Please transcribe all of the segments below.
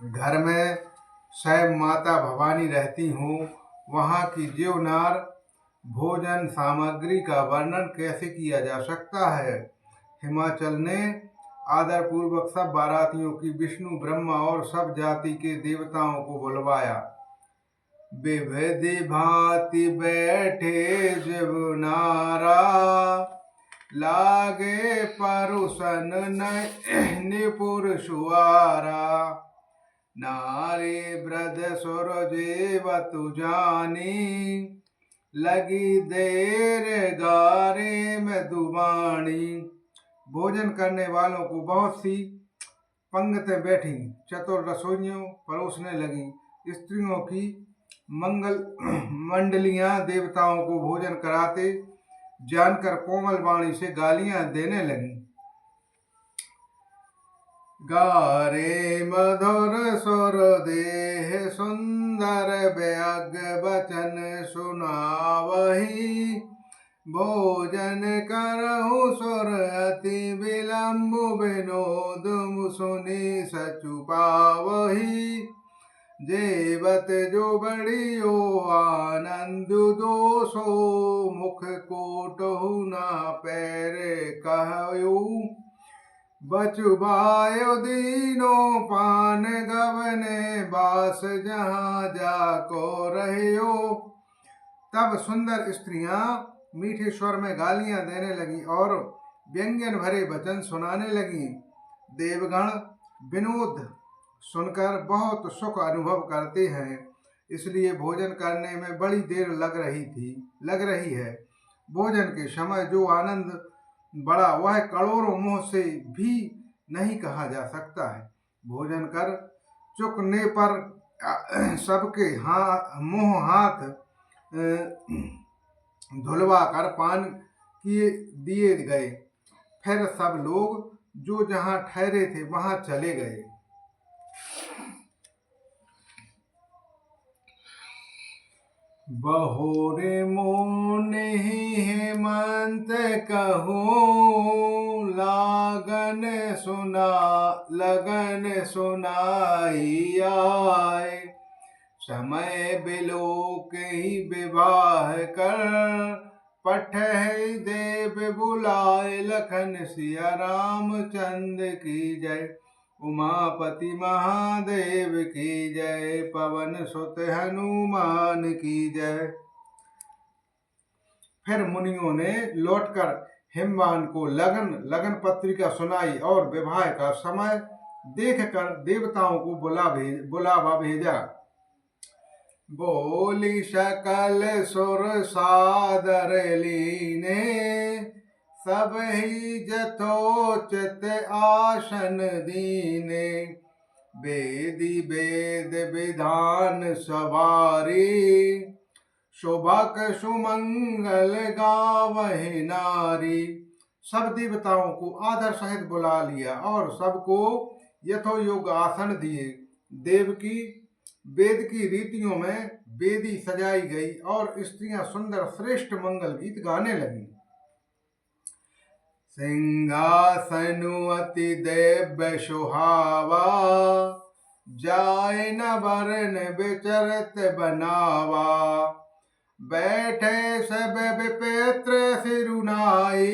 घर में स्वयं माता भवानी रहती हूँ, वहाँ की जीवनार भोजन सामग्री का वर्णन कैसे किया जा सकता है। हिमाचल ने आदरपूर्वक सब बारातियों की विष्णु ब्रह्मा और सब जाति के देवताओं को बुलवाया। विविधि भांति बैठे जीवनारा, लागे परुसन निपुर सुआरा। नारी ब्रध सुर जेवतु जानी, लगी देर गारे में दुबाणी। भोजन करने वालों को बहुत सी पंक्तियां बैठी चतुर रसोइयों परोसने लगी। स्त्रियों की मंगल मंडलियां देवताओं को भोजन कराते जानकर कोमल वाणी से गालियां देने लगी। गारे मधुर सुर देह सुंदर व्यग वचन सुनावही, भोजन करहु सुर अति विलम्ब विनोद सुनि सचुपावही। जेवत जो बड़ियो आनंद दोषो, मुख कोटहु ना पैर कहयो। बचुबायो दीनो पान गवने, बास जहाँ जाको रहियो। तब सुंदर स्त्रियां मीठे स्वर में गालियां देने लगी और व्यंजन भरे वचन सुनाने लगी। देवगण विनोद सुनकर बहुत सुख अनुभव करते हैं, इसलिए भोजन करने में बड़ी देर लग रही है। भोजन के समय जो आनंद बड़ा वह करोड़ों मुँह से भी नहीं कहा जा सकता है। भोजन कर चुकने पर सबके मुंह हाथ धुलवा कर पान किए दिए गए। फिर सब लोग जो जहाँ ठहरे थे वहां चले गए। बहोरे मोने हेमंत कहूँ, लगन सुनाई आए। समय बिलोक ही विवाह कर, पठै देव बुलाए। लखन सिया रामचंद्र की जय, उमापति महादेव की जय। पवन सुत हनुमान की जय। फिर मुनियों ने लौटकर हिमवान को लगन पत्रिका सुनाई और विवाह का समय देखकर देवताओं को बुलावा भेजा। बोली सकल सुर सादर लीने, सब ही जथोचित आसन दीने। वेदी वेद विधान सवारी, शोभक सुमंगल गावहि नारी। सब देवताओं को आदर सहित बुला लिया और सबको यथोयोग्य आसन दिए। देव की वेद की रीतियों में वेदी सजाई गई और स्त्रियां सुंदर श्रेष्ठ मंगल गीत गाने लगी। सिंहासनु अति दिव्य सुहावा, जाय न वरन विचरत बनावा। बैठे सब विपित्र सिरुनाई,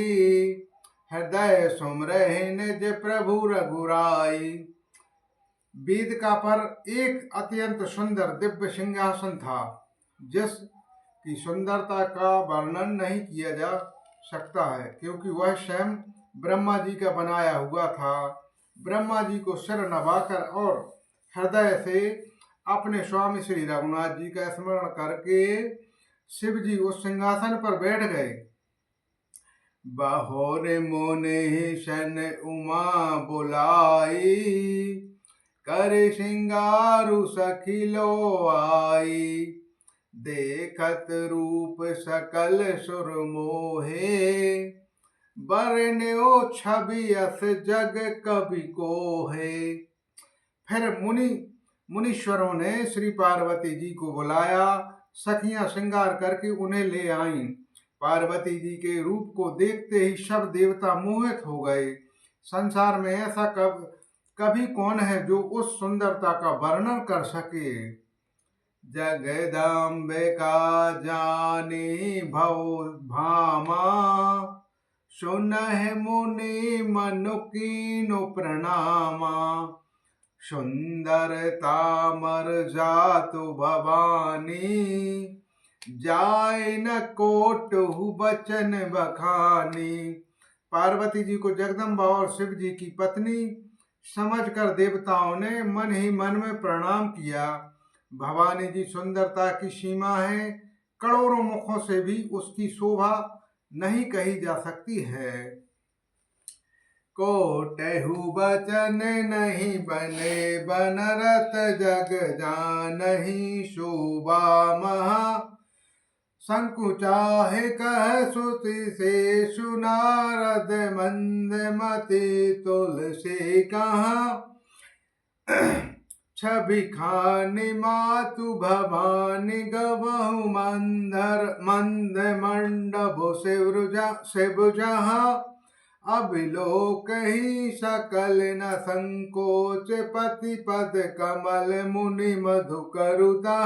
हृदय सुमरहि निज प्रभु रघुराई। वेदिका पर एक अत्यंत सुंदर दिव्य सिंहासन था, जिसकी सुंदरता का वर्णन नहीं किया जा सकता है, क्योंकि वह स्वयं ब्रह्मा जी का बनाया हुआ था। ब्रह्मा जी को सिर नवाकर और हृदय से अपने स्वामी श्री रघुनाथ जी का स्मरण करके शिव जी उस सिंहासन पर बैठ गए। बहोरे मोने शन उमा बुलाई, करे सिंगारु सखिलो आई। देखत रूप सकल सुर मोहे, बरन्यो छवि अस जग कवि कोहे। फिर मुनीश्वरों ने श्री पार्वती जी को बुलाया। सखियां श्रृंगार करके उन्हें ले आईं। पार्वती जी के रूप को देखते ही सब देवता मोहित हो गए। संसार में ऐसा कभी कौन है जो उस सुंदरता का वर्णन कर सके। जगदम्बे का जानी भव भामा, सुनहि मुनि मनु कीनु प्रणामा। सुंदरता मर जातु भवानी, जाय न कोटहु बचन बखानी। पार्वती जी को जगदम्बा और शिव जी की पत्नी समझकर देवताओं ने मन ही मन में प्रणाम किया। भवानी जी सुंदरता की सीमा है, करोड़ों मुखों से भी उसकी शोभा नहीं कही जा सकती है। कोटहु बचन नहीं बने बनरत, जग जानहि शोभा महा। संकुचाहे कह सुति से सुनारद, मंद मति तुलसी कहाँ। छवि खानि मातु भवानी, गवहु मंद मंडप शिव जहाँ। अबिलोक ही सकल न संकोच, पति पद कमल मुनि मधुकरुता।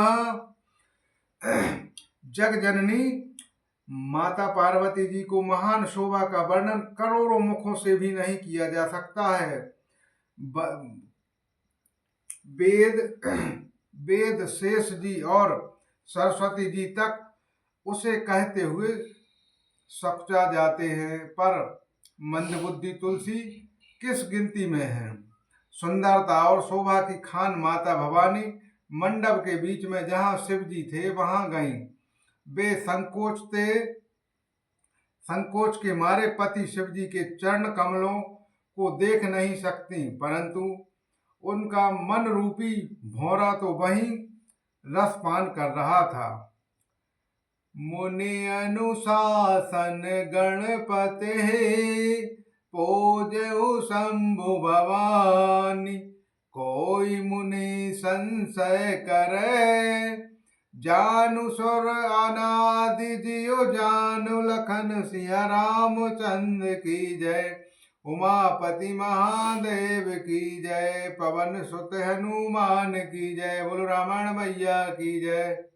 जग जननी माता पार्वती जी को महान शोभा का वर्णन करोड़ों मुखों से भी नहीं किया जा सकता है। वेद शेष जी और सरस्वती जी तक उसे कहते हुए सकुचा जाते हैं, पर मंदबुद्धि तुलसी किस गिनती में है। सुंदरता और शोभा की खान माता भवानी मंडप के बीच में जहां शिव जी थे वहां गईं। वे संकोच के मारे पति शिव जी के चरण कमलों को देख नहीं सकती, परंतु उनका मन रूपी भौरा तो वहीं रसपान कर रहा था। मुनि अनुशासन गणपते, पूजहु शंभु भवानी। कोई मुनि संशय करे, जानु सुर अनादि जियो जानु। लखन सिंह रामचंद्र की जय, उमापति महादेव की जय। पवन सुत हनुमान की जय, बोलो रामायण मैया की जय।